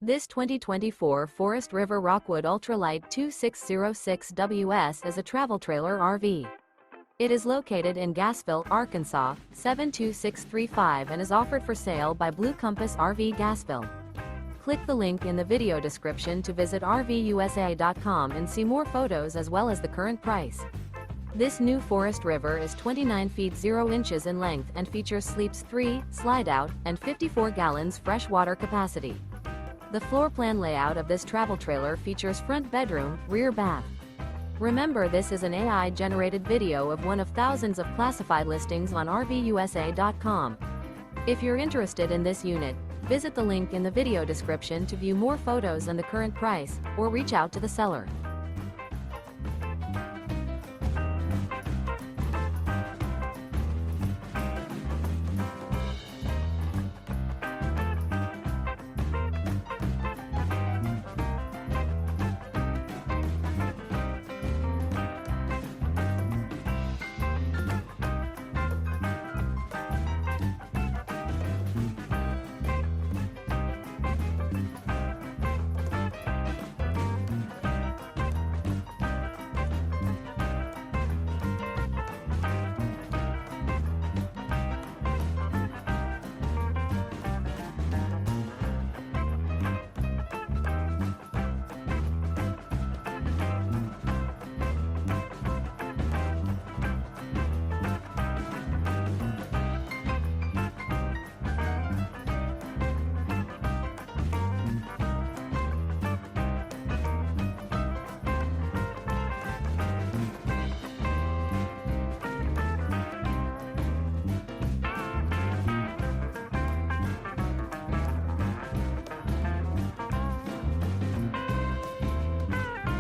This 2024 Forest River Rockwood Ultralight 2606WS is a travel trailer RV. It is located in Gassville, Arkansas, 72635 and is offered for sale by Blue Compass RV Gassville. Click the link in the video description to visit RVUSA.com and see more photos as well as the current price. This new Forest River is 29 feet 0 inches in length and features sleeps 3, Slideout, and 54 gallons fresh water capacity. The floor plan layout of this travel trailer features front bedroom, rear bath. Remember, this is an AI-generated video of one of thousands of classified listings on RVUSA.com. If you're interested in this unit, visit the link in the video description to view more photos and the current price, or reach out to the seller.